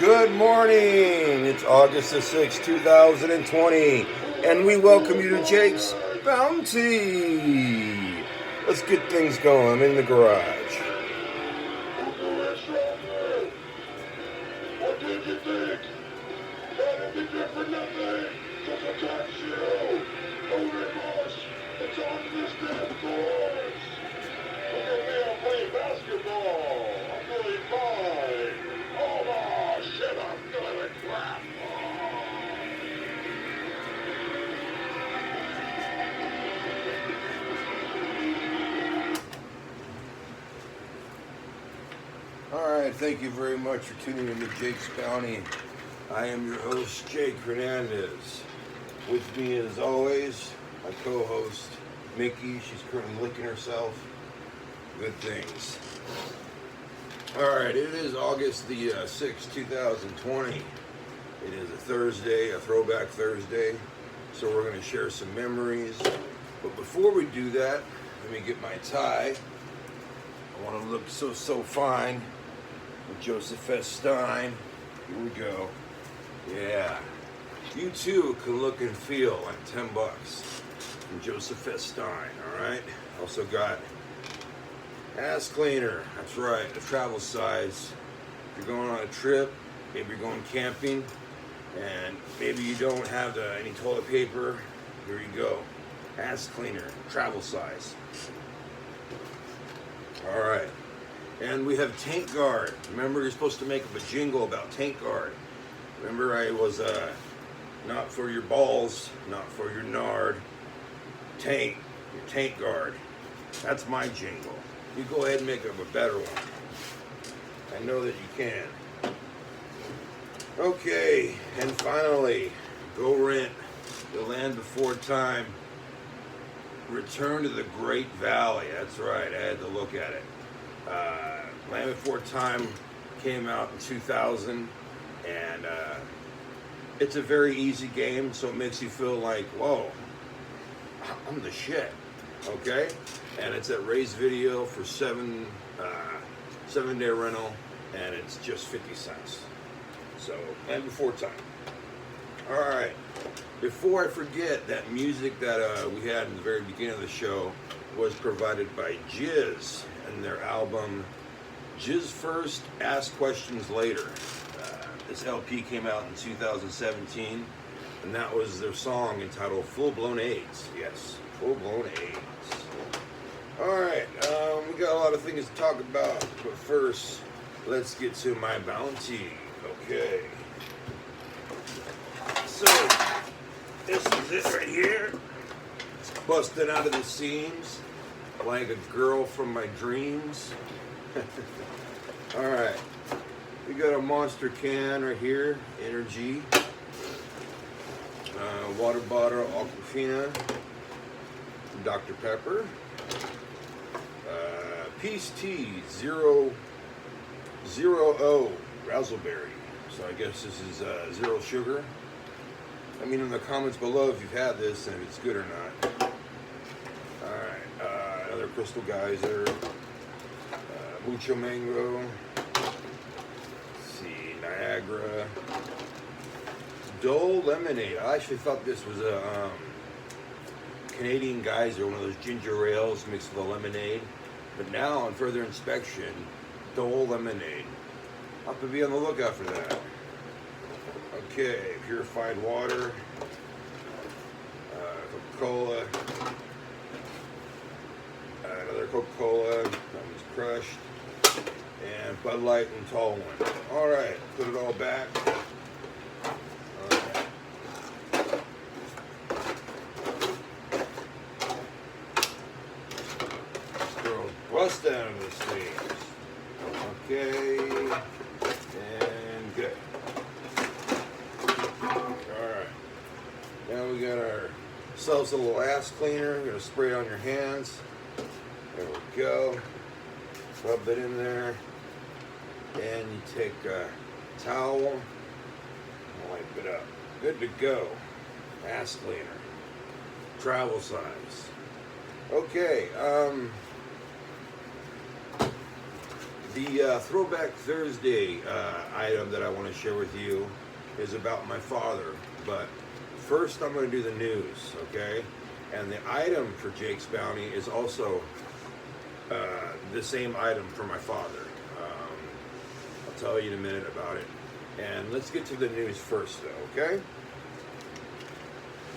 Good morning. It's August the 6th, 2020, and we welcome you to Jake's Bounty. Let's get things going. I'm in the garage. What did you think? That'll be good for nothing. Just a talk show. No remorse. It's on this damn course. Look at me, I'm playing basketball. I'm feeling fine. Oh, shit, I'm feeling like crap. Alright, thank you very much for tuning in to Jake's Bounty. I am your host, Jake Hernandez. With me, as always, my co-host, Mickey. She's currently licking herself. Good things. Alright, it is August the 6th, 2020. It is a Thursday, a throwback Thursday. So we're going to share some memories. But before we do that, let me get my tie. I want to look so fine with Joseph S. Stein. Here we go. Yeah. You too can look and feel like $10 from Joseph S. Stein, alright? Also got Ass Cleaner. That's right, the travel size. If you're going on a trip, maybe you're going camping, and maybe you don't have any toilet paper, here you go. Ass Cleaner, travel size. Alright. And we have Tank Guard. Remember, you're supposed to make up a jingle about Tank Guard. Remember, I was not for your balls, not for your nard. Tank, your Tank Guard. That's my jingle. You go ahead and make up a better one. I know that you can. Okay, and finally, Go Rent, The Land Before Time. Return to the Great Valley. That's right, I had to look at it. Land Before Time came out in 2000, and it's a very easy game, so it makes you feel like, whoa, I'm the shit, okay? And it's at Ray's Video for 7-day rental, and it's just 50 cents. So, Land Before Time. All right. Before I forget, that music that we had in the very beginning of the show was provided by Jizz and their album Jizz First, Ask Questions Later. This LP came out in 2017, and that was their song entitled Full Blown AIDS. Yes, Full Blown AIDS. Alright, we got a lot of things to talk about, but first, let's get to my bounty. Okay. So, this is it right here. It's busting out of the seams like a girl from my dreams. Alright. We got a Monster can right here, Energy. Water bottle, Aquafina. Dr. Pepper. Peace Tea, Zero O, Razzleberry. So I guess this is zero sugar. Let me know in the comments below if you've had this and if it's good or not. Alright, another Crystal Geyser. Mucho Mango. Let's see, Niagara. Dole Lemonade. I actually thought this was a Canadian Geyser, one of those ginger ales mixed with a lemonade. But now, on further inspection, Dole Lemonade. I'll have to be on the lookout for that. Okay, purified water, Coca-Cola, another Coca-Cola, that was crushed, and Bud Light and Tall One. All right, put it all back. Bust out of this thing. Okay, and good. Alright, now we got ourselves a little ass cleaner. We're going to spray it on your hands. There we go. Rub it in there. And you take a towel and wipe it up. Good to go. Ass cleaner. travel size. Okay, the Throwback Thursday item that I want to share with you is about my father, but first I'm going to do the news, okay? And the item for Jake's Bounty is also the same item for my father. I'll tell you in a minute about it. And let's get to the news first, though, okay?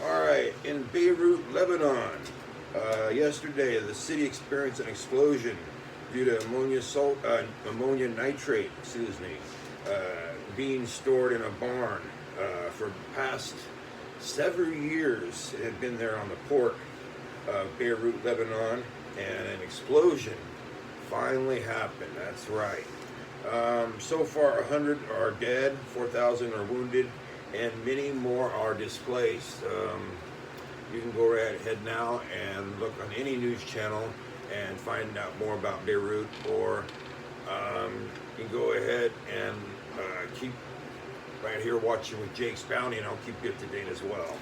All right, in Beirut, Lebanon, yesterday the city experienced an explosion due to ammonia nitrate, being stored in a barn for the past several years. It had been there on the port of Beirut, Lebanon, and an explosion finally happened. That's right. So far, 100 are dead, 4,000 are wounded, and many more are displaced. You can go right ahead now and look on any news channel and find out more about Beirut, or you can go ahead and keep right here watching with Jake's Bounty, and I'll keep you up to date as well.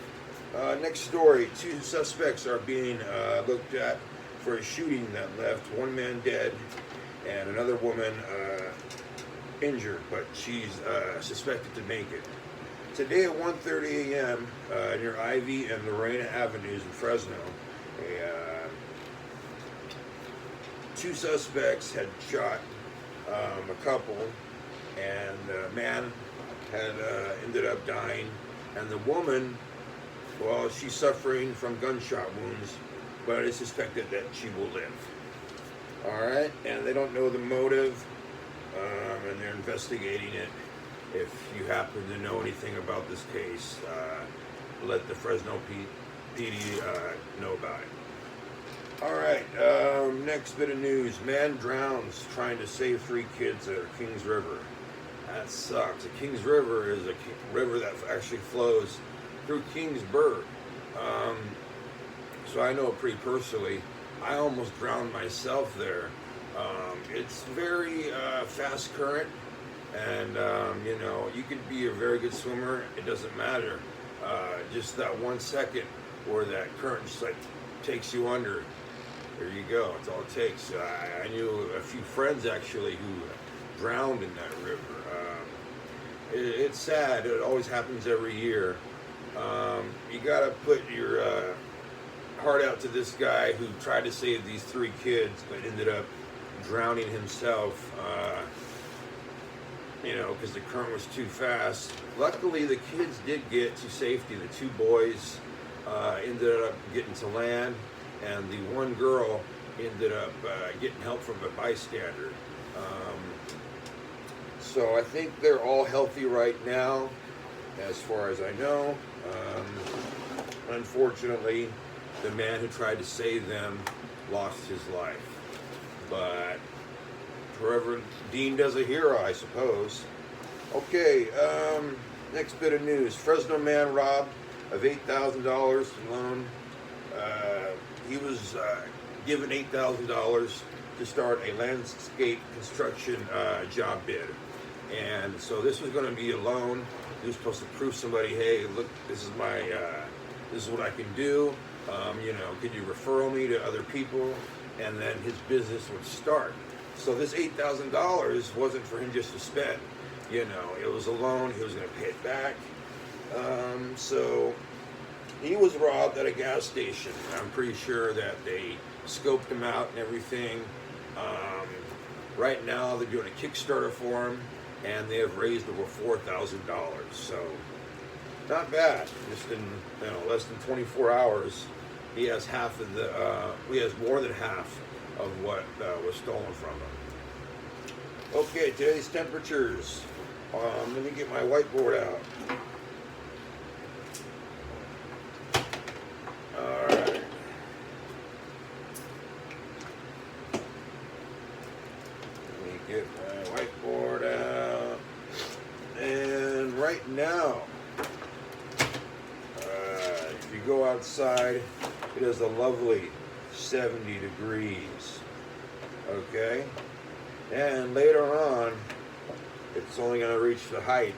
Next story, 2 suspects are being looked at for a shooting that left one man dead and another woman injured, but she's suspected to make it. Today at 1:30 a.m. Near Ivy and Lorena Avenues in Fresno, 2 suspects had shot a couple, and the man had ended up dying, and the woman, well, she's suffering from gunshot wounds, but it's suspected that she will live. All right, and they don't know the motive, and they're investigating it. If you happen to know anything about this case, let the Fresno PD know about it. All right, next bit of news. Man drowns trying to save 3 kids at Kings River. That sucks. The Kings River is a river that actually flows through Kingsburg. So I know it pretty personally. I almost drowned myself there. It's very fast current, and you know, you could be a very good swimmer. It doesn't matter. Just that 1 second where that current just like takes you under. There you go. That's all it takes. I knew a few friends actually who drowned in that river. It's sad. It always happens every year. You gotta put your heart out to this guy who tried to save these 3 kids but ended up drowning himself. You know, because the current was too fast. Luckily, the kids did get to safety. The 2 boys ended up getting to land, and the 1 girl ended up getting help from a bystander. So I think they're all healthy right now, as far as I know. Unfortunately, the man who tried to save them lost his life. But Reverend Dean does a hero, I suppose. Okay, next bit of news. Fresno man robbed of $8,000 loan. He was given $8,000 to start a landscape construction job bid. And so this was going to be a loan. He was supposed to prove somebody, hey, look, this is my, this is what I can do. You know, could you refer me to other people? And then his business would start. So this $8,000 wasn't for him just to spend. You know, it was a loan. He was going to pay it back. So he was robbed at a gas station. I'm pretty sure that they scoped him out and everything. Right now, they're doing a Kickstarter for him, and they have raised over $4,000. So not bad. Just in less than 24 hours, he has half of the. He has more than half of what was stolen from him. Okay, today's temperatures. Let me get my whiteboard out. All right. Let me get my whiteboard out. And right now, if you go outside, it is a lovely 70 degrees. Okay? And later on, it's only going to reach the height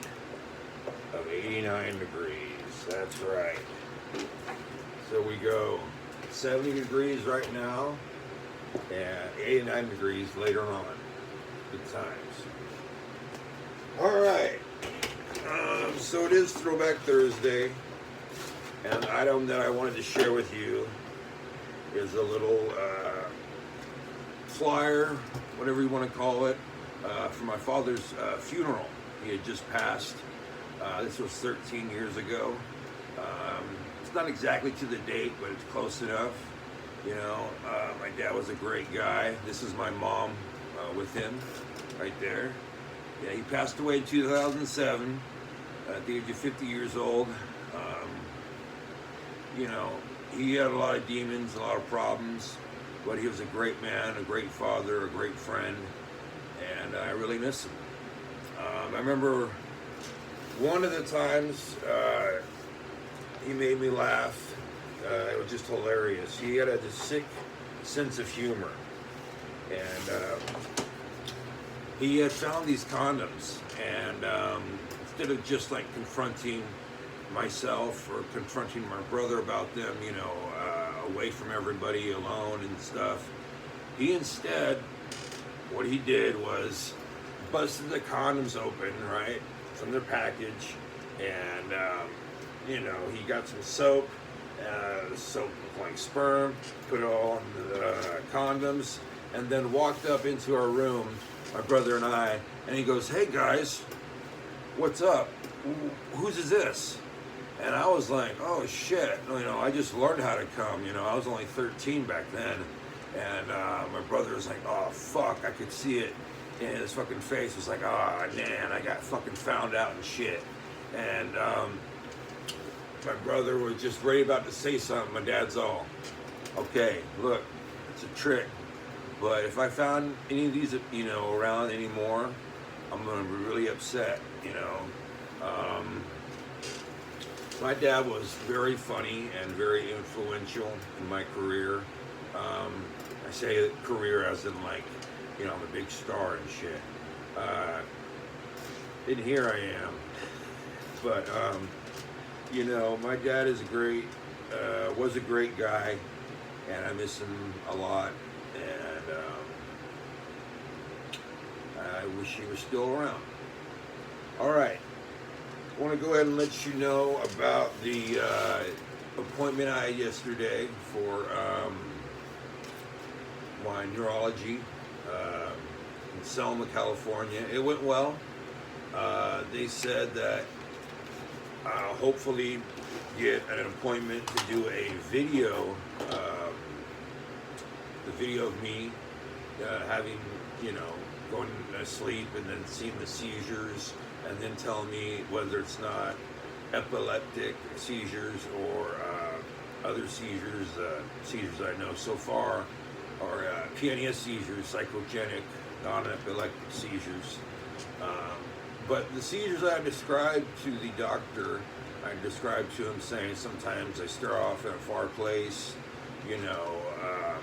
of 89 degrees. That's right. So we go 70 degrees right now and 89 degrees later on. Good times. All right. So it is Throwback Thursday. And the item that I wanted to share with you is a little flyer, whatever you want to call it, for my father's funeral. He had just passed. This was 13 years ago. It's not exactly to the date, but it's close enough. You know, my dad was a great guy. This is my mom with him right there. Yeah, he passed away in 2007 at the age of 50 years old. You know, he had a lot of demons, a lot of problems, but he was a great man, a great father, a great friend, and I really miss him. I remember one of the times he made me laugh. It was just hilarious. He had a sick sense of humor, and he had found these condoms, and instead of just like confronting myself or confronting my brother about them, you know, away from everybody, alone and stuff, he instead, what he did was busted the condoms open, right, from their package, and you know, he got some soap, soap looked like sperm, put it all on the condoms, and then walked up into our room, my brother and I, and he goes, "Hey guys, what's up? Whose is this?" And I was like, "Oh shit, you know, I just learned how to come, you know, I was only 13 back then." And my brother was like, "Oh fuck," I could see it in his fucking face. It was like, "Oh man, I got fucking found out and shit." And my brother was just ready about to say something. My dad's all, "Okay, look, it's a trick, but if I found any of these, you know, around anymore, I'm gonna be really upset, you know." My dad was very funny and very influential in my career. I say career as in like, you know, I'm a big star and shit. And here I am. But, you know, my dad is was a great guy, and I miss him a lot. And I wish he was still around. All right. I want to go ahead and let you know about the appointment I had yesterday for my neurology in Selma, California. It went well. They said that I'll hopefully get an appointment to do a video, the video of me having, you know, going to sleep and then seeing the seizures, and then tell me whether it's not epileptic seizures or other seizures. Seizures I know so far are PNES seizures, psychogenic, non-epileptic seizures. But the seizures I described to the doctor, I described to him saying sometimes I stare off in a far place, you know,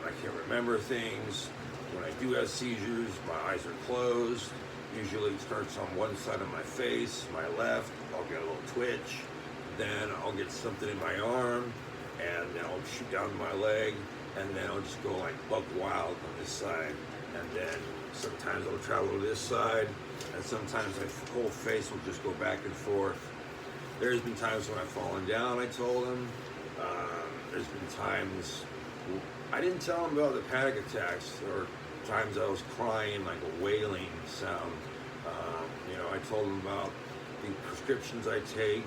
I can't remember things. When I do have seizures, my eyes are closed. Usually it starts on one side of my face, my left, I'll get a little twitch, then I'll get something in my arm, and then I'll shoot down my leg, and then I'll just go like buck wild on this side, and then sometimes I'll travel to this side, and sometimes my whole face will just go back and forth. There's been times when I've fallen down, I told him. There's been times, I didn't tell him about the panic attacks, or times I was crying like a wailing sound. You know, I told him about the prescriptions I take,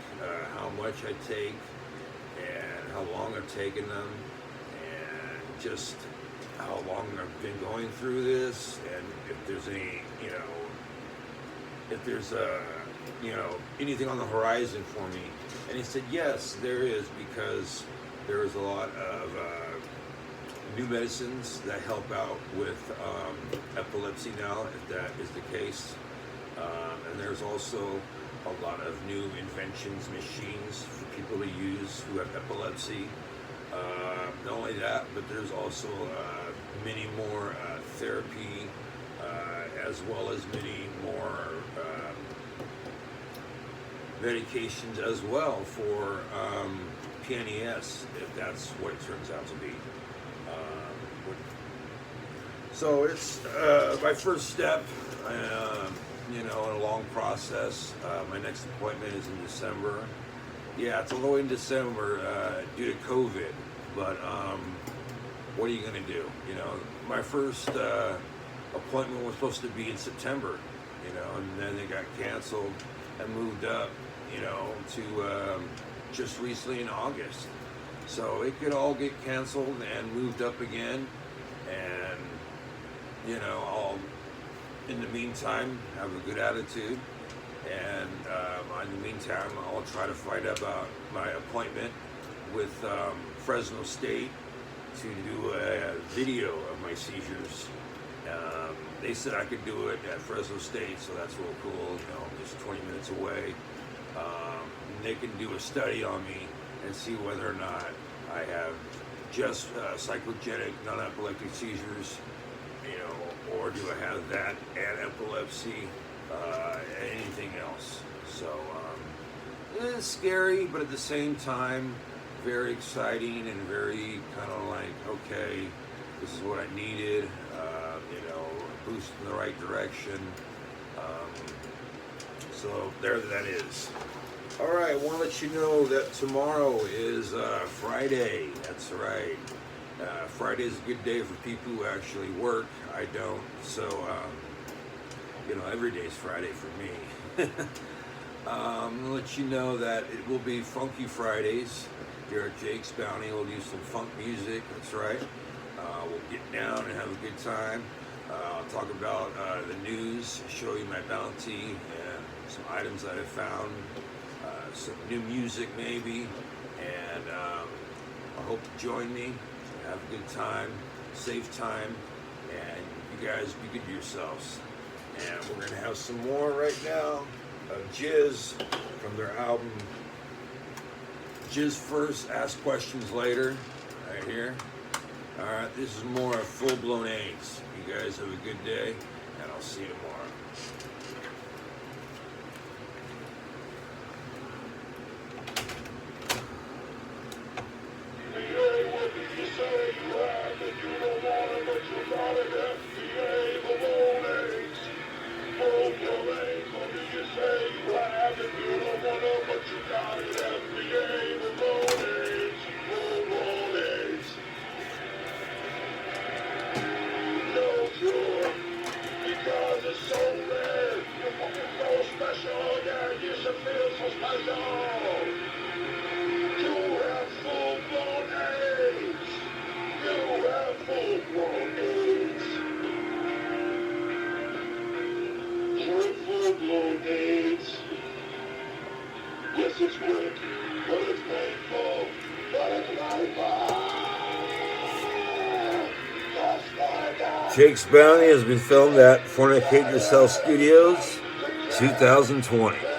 how much I take, and how long I've taken them, and just how long I've been going through this, and if there's any, you know, if there's you know, anything on the horizon for me. And he said, yes, there is, because there is a lot of new medicines that help out with epilepsy now, if that is the case. And there's also a lot of new inventions, machines for people to use who have epilepsy. Not only that, but there's also many more therapy, as well as many more medications as well for PNES, if that's what it turns out to be. So it's my first step, in a long process. My next appointment is in December. Yeah, it's only in December due to COVID, but what are you going to do? My first appointment was supposed to be in September, and then it got canceled and moved up, to just recently in August. So it could all get canceled and moved up again, and I'll, in the meantime, have a good attitude, and in the meantime, I'll try to find out about my appointment with Fresno State to do a video of my seizures. They said I could do it at Fresno State, so that's real cool, just 20 minutes away. They can do a study on me and see whether or not I have just psychogenic, non-epileptic seizures, or do I have that and epilepsy, anything else. So it is scary, but at the same time, very exciting and very kind of like, okay, this is what I needed, a boost in the right direction. So there that is. All right, I want to let you know that tomorrow is Friday. That's right. Friday is a good day for people who actually work. I don't, so every day is Friday for me. I'm gonna let you know that it will be Funky Fridays here at Jake's Bounty. We'll do some funk music. That's right. We'll get down and have a good time. I'll talk about the news, show you my bounty and some items that I found, some new music maybe, and I hope you join me. Have a good time, safe time, and you guys be good to yourselves. And we're gonna have some more right now of Jizz from their album Jizz First, Ask Questions Later, right here. All right, this is more of Full Blown AIDS. You guys have a good day, and I'll see you tomorrow. It's quick, but it's painful, but it's life. Jake's Bounty has been filmed at Fornicate Yourself Studios, 2020.